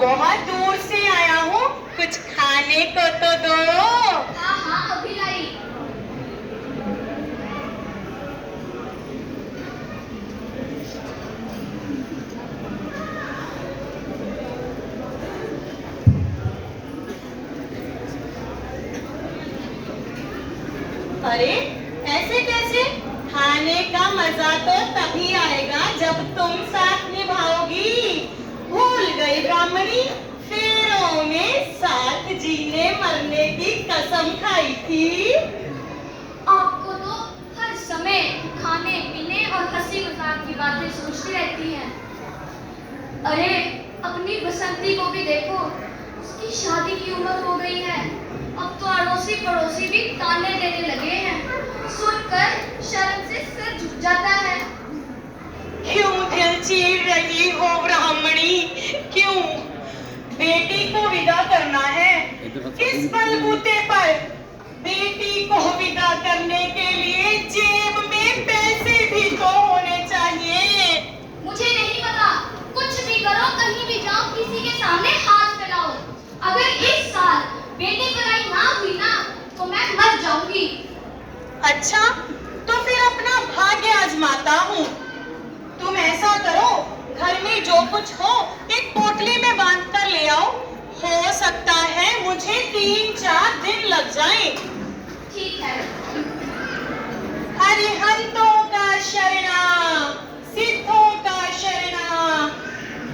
बहुत दूर से आया हूँ, कुछ खाने को तो दो। हाँ हाँ अभी लाई। अरे ऐसे कैसे? खाने का मजा तो तभी आएगा जब तुम साथ निभाओगी। भूल गई ब्राह्मणी, फेरों में साथ जीने मरने की कसम खाई थी। आपको तो हर समय खाने पीने और हंसी मजाक की बातें सोचती रहती हैं। अरे अपनी बसंती को भी देखो, उसकी शादी की उम्र हो गई है। अब तो अड़ोसी पड़ोसी भी ताने देने लगे हैं। सुनकर शर्म से सिर झुक जाता है। क्यों दिल चीर रही हो ब्राह्मणी, क्यों? बेटी को विदा करना है, किस बलबूते पर? बेटी को विदा करने के लिए जेब में पैसे भी तो होने चाहिए। मुझे नहीं पता, कुछ भी करो, कहीं भी जाओ, किसी के सामने हाथ फैलाओ। अगर इस साल बेटी पढ़ाई ना हुई ना तो मैं मर जाऊंगी। अच्छा, तो फिर अपना भाग्य आजमाता हूँ। तुम ऐसा करो, घर में जो कुछ हो एक पोटली में बांध कर ले आओ। हो सकता है मुझे 3-4 दिन लग जाएं। ठीक है। अरिहंतों का शरणा, सिद्धों का शरणा,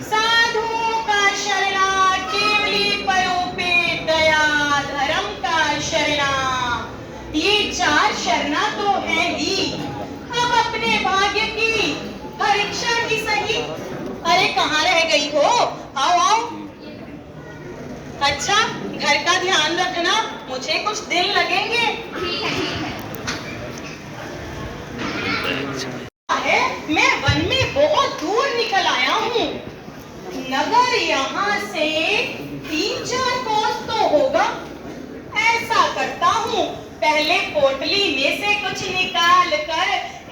साधुओं का शरणा, केवली परोपे दया धर्म का शरणा। ये 4 शरणा तो है ही। अब अपने भाग्य की परीक्षा ही सही। अरे कहाँ रह गई हो? आओ आओ। अच्छा, घर का ध्यान रखना, मुझे कुछ दिन लगेंगे। ठीक है ठीक है। मैं वन में बहुत दूर निकल आया हूँ। नगर यहाँ से 3-4 कोस तो होगा। ऐसा करता हूँ, पहले पोटली में से कुछ निकाल कर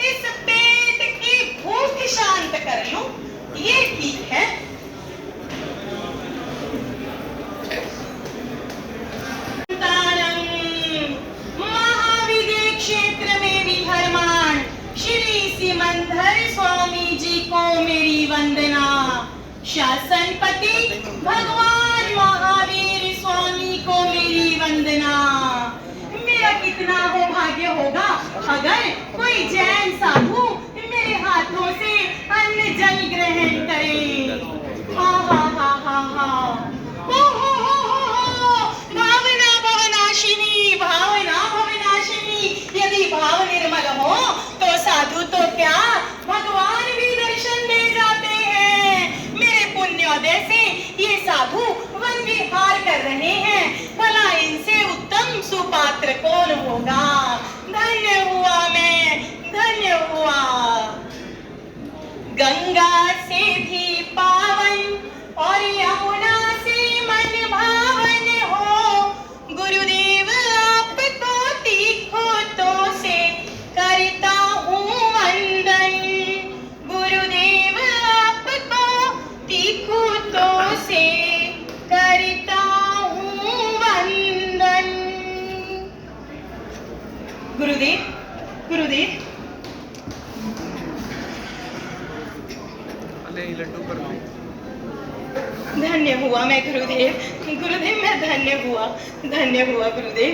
इस पेट की भूख शांत कर लूं। ये ठीक है। महाविद्य क्षेत्र में विहरमान श्री सिमंदर स्वामी जी को मेरी वंदना। शासनपति भगवान महावीर स्वामी को मेरी वंदना। मेरा कितना हो भाग्य होगा अगर कोई जैन साधु मेरे हाथों से अन्न जल ग्रहण करे। हा हा हा हा हा। भावना भवनाशिनी, भावना भवनाशिनी। यदि भाव निर्मल हो तो साधु तो क्या भगवान भी दर्शन दे जाते हैं। मेरे पुण्योदय से ये साधु वन विहार कर रहे हैं, भला इनसे उत्तम सुपात्र कौन होगा? धन्य हुआ मैं, धन्य हुआ। गंगा से भी पावन और यमुना से मन भावन हो। गुरुदेव आपको तीर्थों से करता हूँ वंदन। गुरुदेव आपको तीर्थों से करता हूँ वंदन। गुरुदेव, गुरुदेव। लड्डू पर धन्य हुआ मैं गुरुदेव, गुरुदेव मैं धन्य हुआ, धन्य हुआ गुरुदेव,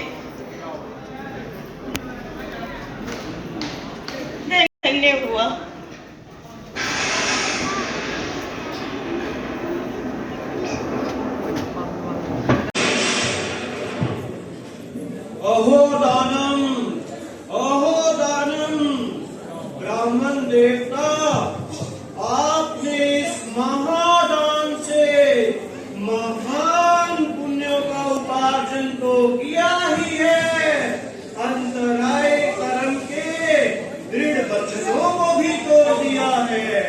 धन्य हुआ। अहो दानम ब्राह्मण देवता, आपने इस महादान से महान पुण्यों का उपार्जन तो किया ही है, अंतराय कर्म के दृढ़ वचनों को भी तोड़ दिया है।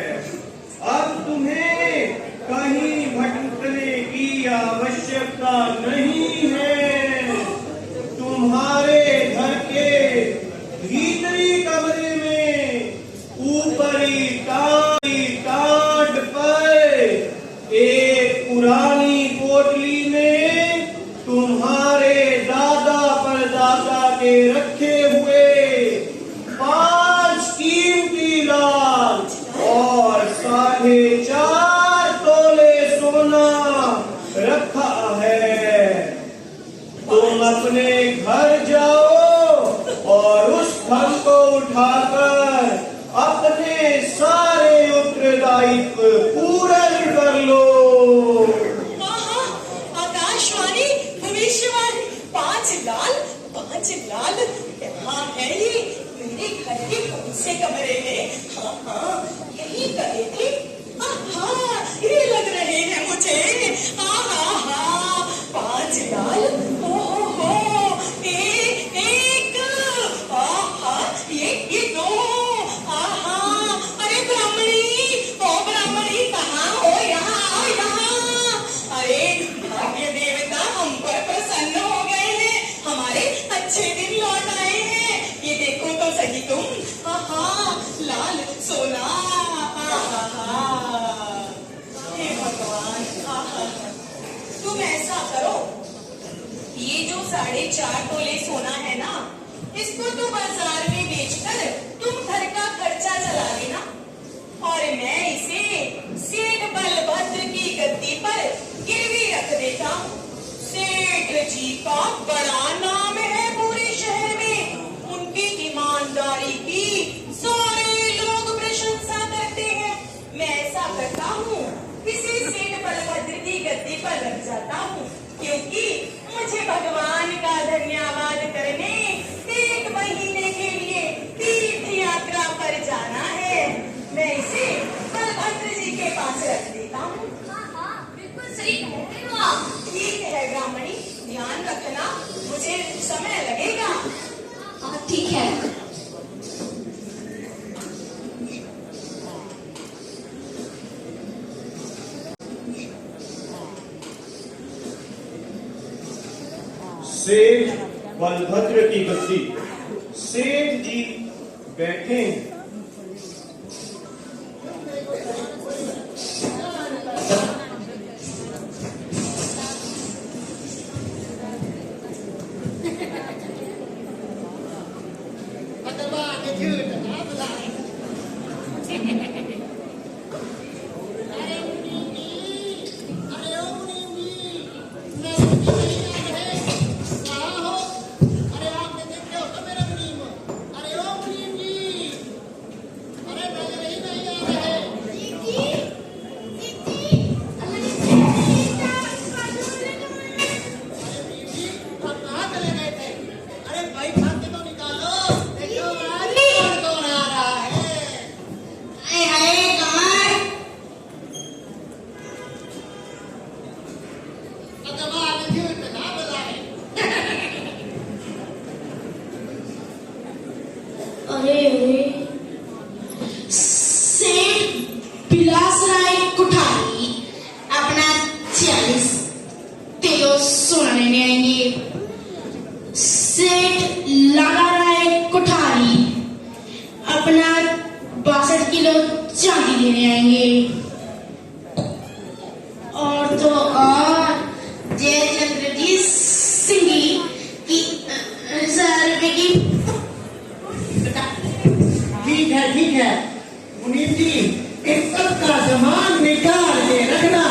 अब तुम्हें कहीं भटकने की आवश्यकता नहीं है। तुम्हारे घर के भीतरी कमरे में ऊपरी टाट पर एक पुरानी सोना रखा है। तुम अपने घर जाओ और उस धन को उठाकर अपने सारे उत्तरदायित्व पूरे कर लो। आकाशवाणी, भविष्यवाणी, 5 लाल, 5 लाल, कहाँ है ये? मेरे घर के कौन से कमरे में? हाँ, यही गए थे। ये लग रहे हैं मुझे। 5 लाल, ओहो, एक, ये 2, अरे ब्राह्मणी, कहाँ हो? यहाँ आओ, यहाँ। अरे भाग्य देवता हम पर प्रसन्न हो गए हैं, हमारे अच्छे दिन लौट आए हैं। ये देखो तो सही तुम, लाल सोना, हे भगवान, तुम ऐसा करो, ये जो 4.5 तोले सोना है ना, इसको तो बाजार में बेचकर तुम घर का खर्चा चला लेना, और मैं इसे सेठ बलभद्र की गद्दी पर गिरवी रख देता हूँ। सेठ जी का बड़ा नाम है पूरे शहर में, उनकी ईमानदारी की सारे लोग प्रशंसा करते हैं। मैं ऐसा करता हूँ, इसे सेठ बलभद्र की गद्दी पर रख जाता हूँ, क्योंकि मुझे भगवान का धन्यवाद करने 1 महीने के लिए तीर्थ यात्रा पर जाना है। मैं इसे बलभद्र जी के पास रख देता हूँ। बिल्कुल सही कह रहे हो आप। ठीक है ब्राह्मणी, ध्यान रखना, मुझे समय लगेगा। ठीक है। सेठ बलभद्र की गद्दी। सेठ जी बैठे हैं। सेठ बिलासराय कुठारी अपना 40 किलो सोना लेने आएंगे। सेठ लालाराय कुठारी अपना 62 किलो चांदी लेने आएंगे। और तो और जयचंद्र सिंह की 1000 रुपए की। ठीक है मुनीम जी, इस सब का सामान निकाल के रखना,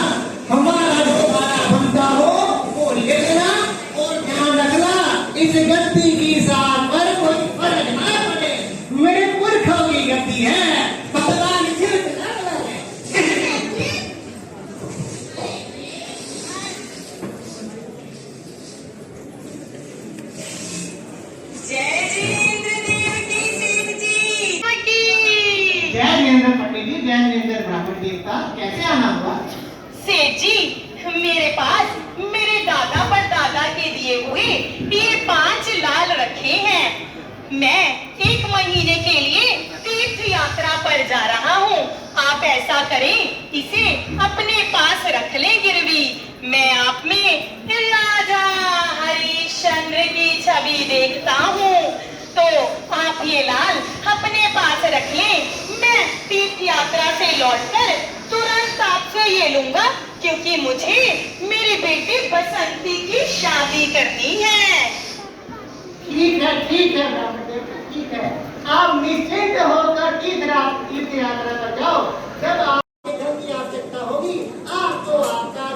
हमारा जो भाड़ा बनता हो वो ले लेना, और ध्यान रखना इस गद्दी की साथ पर कोई फर्क ना पड़े। मेरे पुरखों की गद्दी है, बदला निश्चित ना लगे। जय जिनेंद्र देव की सेठ जी की। जय जिनेंद्र पटेल जी, जय जिनेंद्र ब्राह्मण देवता, कैसे आना हुआ? सेठ जी, मेरे पास मेरे दादा परदादा के दिए हुए ये 5 लाल रखे हैं। मैं 1 महीने के लिए तीर्थ यात्रा पर जा रहा हूँ। आप ऐसा करें, इसे अपने पास रख लें गिरवी। मैं आप में राजा हरिश्चंद्र की छवि देखता हूँ, तो आप ये लाल अपने पास रख लें। मैं तीर्थ यात्रा से लौटकर तुरंत आपसे ये लूंगा, क्योंकि मुझे मेरी बेटी बसंती की शादी करनी है। ठीक है ब्राह्मण देवता, ठीक है। आप निश्चिंत होकर तीर्थ यात्रा पर जाओ। जब आपके धन की आवश्यकता होगी, आपको आपका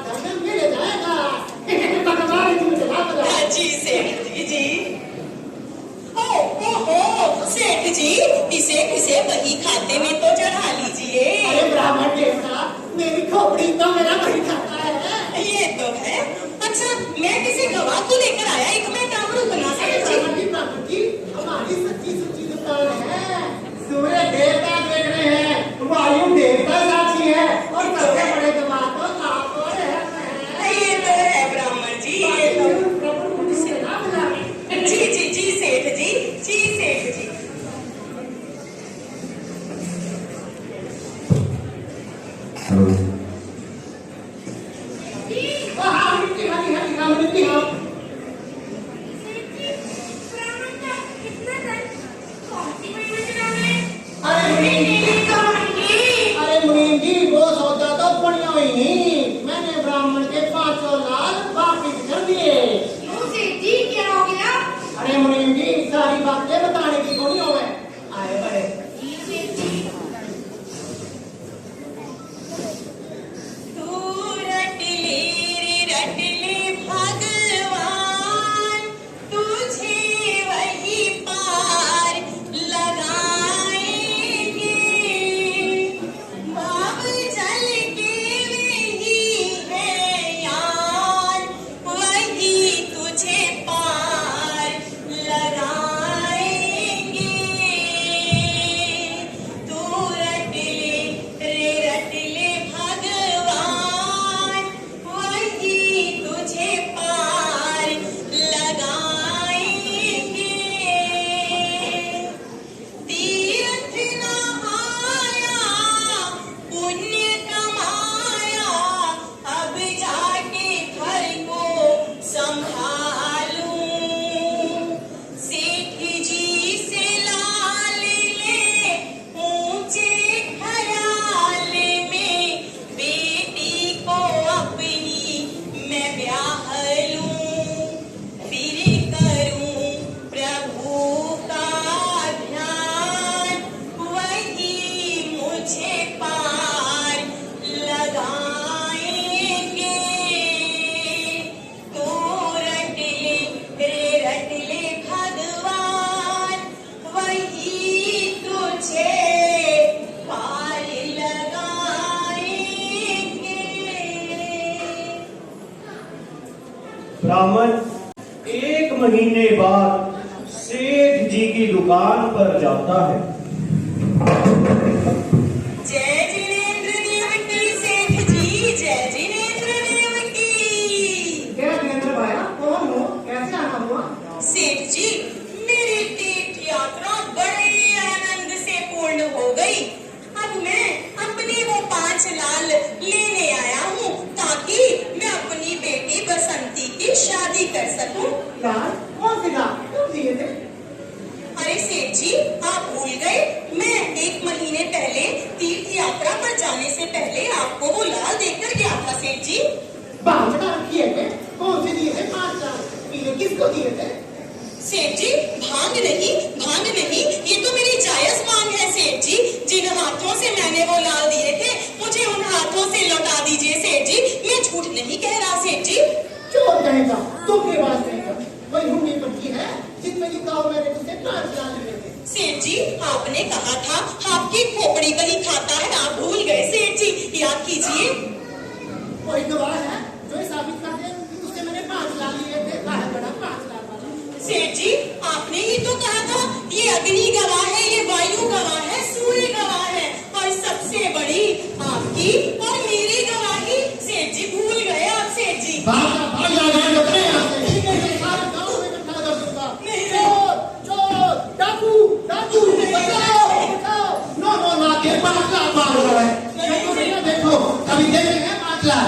अच्छा, मैं किसी गवाह को लेकर आया, एक मैं डामरू बना अरे सकती। प्रकृति हमारी सच्ची सुच्ची दुकान है। सूर्य देवता देख रहे हैं, वायु देवता साक्षी है, और सबसे बड़े गवाह तो आप और है। ये तो है ब्राह्मण जी, ये तो प्रभु मुझे ना बुलावे। जी जी जी सेठ जी, जी सेठ जी। हाँ मिट्टी हाँ मिट्टी हाँ। अरे मुनीम जी वो सौदा तो बढ़िया हुई नहीं, मैंने ब्राह्मण के 500 लाख वापिस कर दिए। अरे मुनीम जी सारी बातें बताने की थोड़ी हो गए, आए बड़े। तू रट ले भगवान, तुझे वही पार लगाएंगे। भाव जल के वही है यार, वही तुझे पार लगाएंगे। तू रट ले भगवान, वही तुझे पार लगाएंगे। तीर्थ नहाया, पुण्य कमाया, अब जाके घर को संभालूं। सेठ जी से लाल ले ऊंचे ख्याल में, बेटी को अपनी मैं ब्याह लूं। फिर करूं प्रभु का ध्यान, वही मुझे पार लगाएंगे। तो रट ले भगवान, वही तुझे पार लगाएंगे। ब्राह्मण 1 महीने बाद सेठ जी की दुकान पर जाता है। जय जिनेंद्र देव की सेठ जी, जय जिनेंद्र देव की। क्या जिनेंद्र भाया कौन हो, कैसे आना हुआ? सेठ जी, मेरी तीर्थ यात्रा बड़े आनंद से पूर्ण हो गई। अब मैं अपनी वो 5 लाल लेने आया हूँ, ताकि मैं अपनी बेटी बसंती की शादी कर सकूं। लाल कौन सी लाल क्यों दिए थे? अरे सेठ जी, आप भूल गए, मैं 1 महीने पहले तीर्थ यात्रा पर जाने से पहले आपको वो लाल देकर गया था सेठ जी। बांझड़ा किए थे, कौन से दिए थे 5 लाख? ये किसको दिए थे? सेठ जी, भांग नहीं, ये तो मेरी जायज मांग है सेठ जी। जिन हाथों से मैंने वो लाल दिए थे, मुझे उन हाथों से लौटा दीजिए सेठ जी। मैं झूठ नहीं कह रहा सेठ जी। चोर कहेगा, तुमके पास रहेगा। वही हुंडी पट्टी है जिसमें लिखा हुआ मैंने तुझसे 5 लाख लिए थे। सेठ जी, आपने कहा था आपकी खोपड़ी गली खाता है, आप भूल गए सेठ जी, याद कीजिए। कोई गवाह है जो ये साबित कर दे कि तुझसे मैंने 5 लाख लिए थे? काहे बड़ा 5 लाख वाला? सेठ जी, आपने ही तो कहा था ये अग्नि गवाह है, ये वायु गवाह है, सूर्य गवाह है, और सबसे बड़ी आपकी और मेरी गवाही। सेठ जी, भूल गए आप सेठ जी। भाग जा अपने यहाँ से, नहीं तो सारे गांव में इकट्ठा कर दूंगा। चोर, डाकू, बचाओ। नो, के 5 लाख मार रहा है। नहीं देखो, कभी देखे हैं 5 लाख?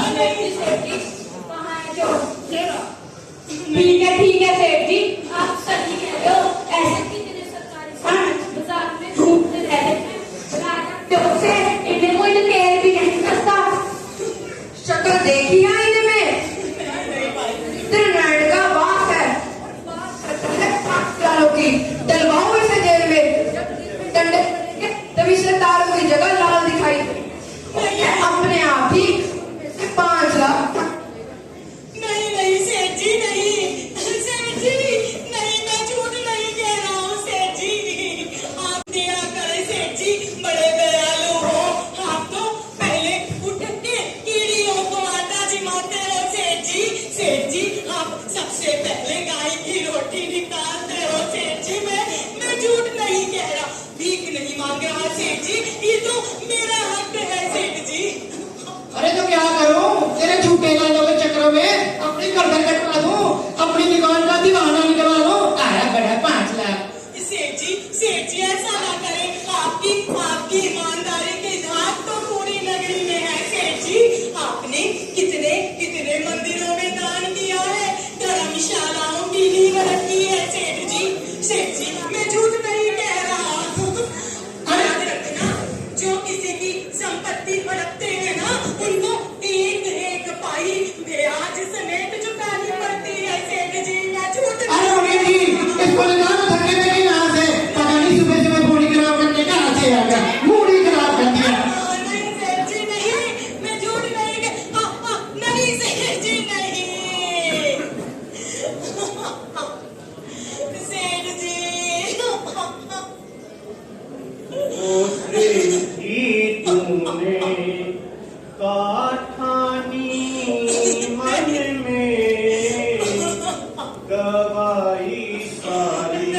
ठीक है सेठ जी, आप सही कह रहे हो। ऐसे कितने सरकारी सामान बाजार में घूमते रहते हैं, राजा से इन्हें कोई तेल भी नहीं करता। शक्ल देखी है इनमें, त्रिनयन का बाप है, 5 सालों की। डलवाओ इसे जेल में, डंडे तभी से तार कोई जगह लाल दिखाई दे। अपने आप ही 5 लाख। नहीं सेठ जी, नहीं सबसे पहले गाय की रोटी निकालते हो सेठ जी। मैं झूठ नहीं कह रहा, भीख नहीं मांग रहा सेठ जी, ये तो मेरा हक है सेठ जी। अरे तो क्या करूं, तेरे झूठे लालों के चक्कर में अपनी गर्दन कटवा दूं, अपनी दुकान का दीवाना निकलवा दूं। आया बड़ा 5 लाख। सेठ जी ऐसा ना करें, आपकी ईमानदारी की झांक तो पूरी नगरी में है सेठ जी। आपने कितने कितने मंदिरों में दान किया है, धर्मशालाओं की नींव रखी है सेठ जी, मैं झूठ नहीं कह रहा। याद रखना, जो किसी की संपत्ति हड़पते हैं ना, उनको एक एक पाई ब्याज समेत चुकानी पड़ती है सेठ जी, मैं झूठ अरे मुनीम जी, इसको ले जाओ धक्के में कहीं यहाँ से। पता नहीं सुबह सुबह मूडी खराब करने का हाथे आ गया, मूडी खराब कर दिया। नहीं सेठ जी नहीं, मैं झूठ नहीं नहीं सेठ जी नहीं। सेठ जी तूने काठानी मन में गवाई सारी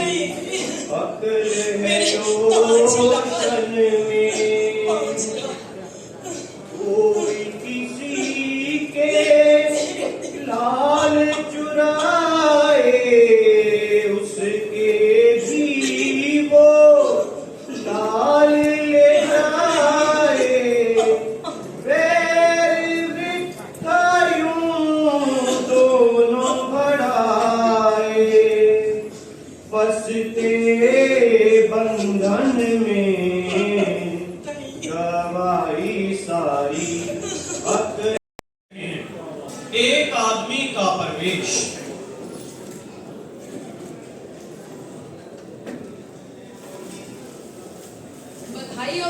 अक्ल है रोशन में। कोई किसी के लाल चुराए, उसके भी वो लाल ले जाए। वैर वृथायूं दोनों बढ़ाए, फंसते बंधन में गवाई सारी अक्ल। एक आदमी का प्रवेश।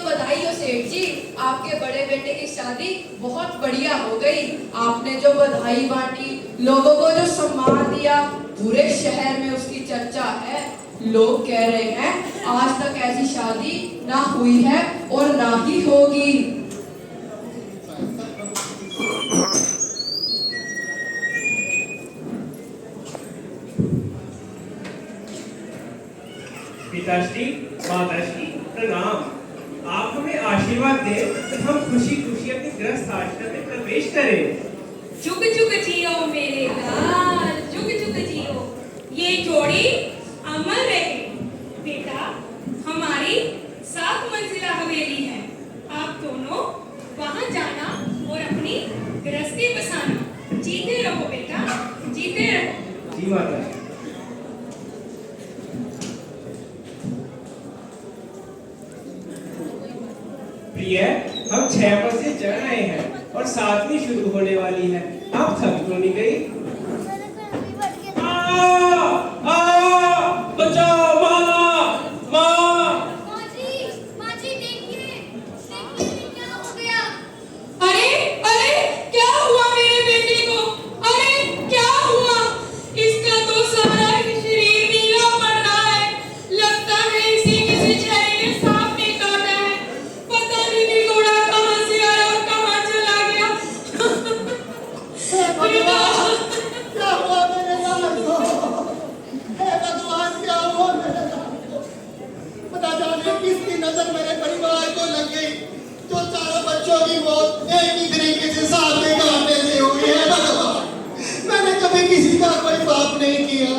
बधाई हो सेठ जी, आपके बड़े बेटे की शादी बहुत बढ़िया हो गई। आपने जो बधाई बांटी, लोगों को जो सम्मान दिया, पूरे शहर में उसकी चर्चा है। लोग कह रहे हैं आज तक ऐसी शादी ना हुई है और ना ही होगी। पिताश्री, माताश्री प्रणाम। आप हमें आशीर्वाद दें तो हम खुशी खुशी अपनी गृहस्थ आश्रम में प्रवेश करें। जुग जुग जियो मेरे लाल, जुग जुग जियो, ये जोड़ी अमर रहे। बेटा, हमारी 7 मंजिला हवेली है, आप दोनों वहां जाना और अपनी गृहस्थी बसाना। जीते रहो बेटा, जीते रहो। जी माता। प्रिय, हम 6 मंजिल चढ़ आए हैं और 7वीं शुरू होने वाली है। आप थक तो नहीं गई? बचाओ माँ, माँ जी देखिए क्या हो गया। अरे अरे, क्या हुआ मेरे बेटे को? अरे क्या हुआ? इसका तो सारा शरीर नीला पड़ रहा है, लगता है इसे किसी जहरीले सांप ने काटा है। पता नहीं निगोड़ा कहाँ से आया और कहाँ चला गया। क्या हुआ मेरे लाल को? हे भगवान, क्या हुआ मेरे लाल को? पता जाने किसकी नजर मेरे परिवार को लग गई, तो 4 बच्चों की मौत एक ही तरीके से साथ में काटने से हुई है। भगवान, मैंने कभी किसी का कोई पाप नहीं किया,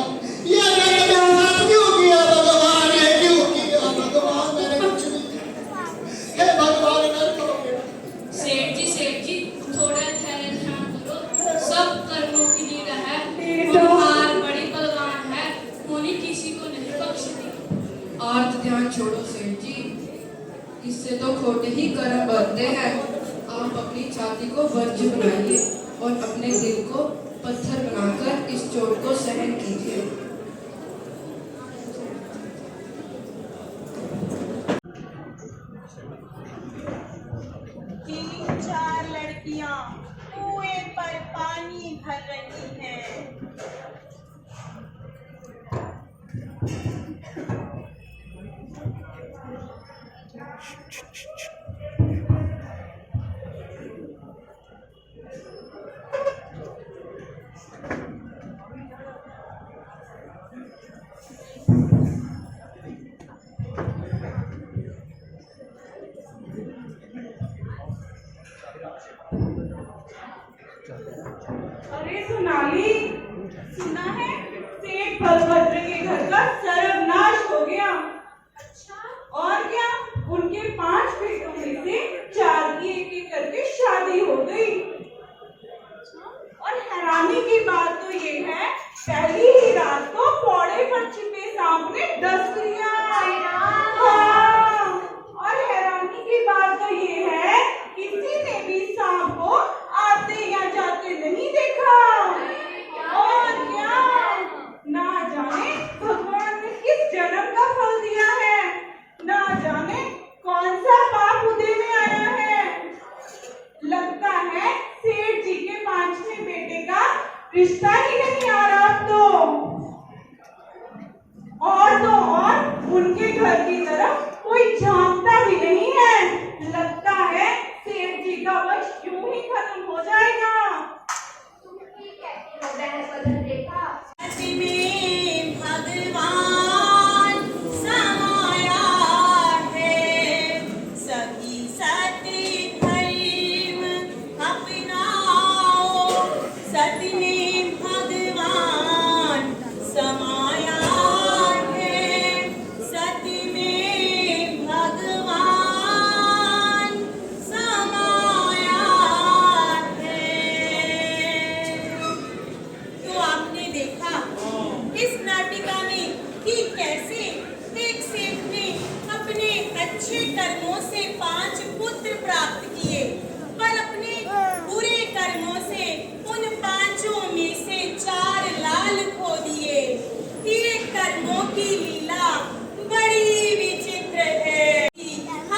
ये मैंने मेरे साथ क्यों किया? भगवान, ये क्यों किया? भगवान, मैंने कुछ नहीं किया। हे भगवान, नर्क हो गया। सेठ जी थोड़ा धैर्य ध्यान करो, सब कर्मों की लीला है। हार बड़ी बलवान है, उन्हीं किसी को नहीं बख्शती। आर्त ध्यान छोड़ो सेठ जी, इससे तो खोटे ही कर्म बनते हैं। आप अपनी छाती को वज्र बनाइए और अपने दिल को पत्थर बनाकर इस चोट को सहन कीजिए। 3-4 लड़कियां कुएं पर पानी भर रही हैं। भाभी, सुना है सेठ बलभद्र के घर का सर्वनाश हो गया। और क्या, उनके 5 बेटों में से 4 की एक करके शादी हो गई। और हैरानी की बात तो ये है, पहली ही रात को पौड़े पर छिपे सांप ने डस लिया। हाँ, और हैरानी की बात तो ये है, किसी ने भी सांप को आते या जाते नहीं देखा। और क्या, ना जाने भगवान ने किस जन्म का फल दिया है, ना जाने कौन सा पाप उदय में आया है। लगता है सेठ जी के 5वें बेटे का रिश्ता ही नहीं आ रहा अब तो। और उनके घर की तरफ कोई झांकता भी नहीं है। लगता है सेठ जी का वश यूं ही खत्म हो जाएगा। तुम ठीक कहती हो बहन बदन देखा। में भगवान समाया है, सभी सत्य धर्म अपनाओ। सत्य में भगवान समाया है, सत्य में भगवान समाया है। तो आपने देखा इस नाटिका में कि कैसे एक सेठ ने अपने अच्छे कर्मों से 5 पुत्र प्राप्त किए, पर अपने बुरे कर्मों से उन 5 में से 4 लाल खो दिए। ये कर्मों की लीला बड़ी विचित्र है कि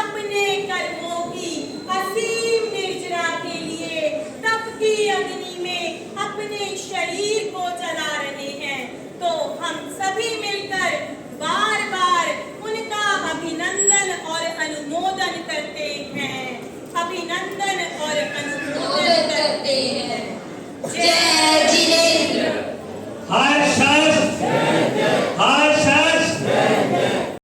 अपने कर्मों की असीम निर्जरा के लिए तपती अग्नि में अपने शरीर को जला रहे हैं। तो हम सभी मिलकर बार बार उनका अभिनंदन और अनुमोदन करते हैं। अभिनंदन और अनुमोदन करते हैं। जय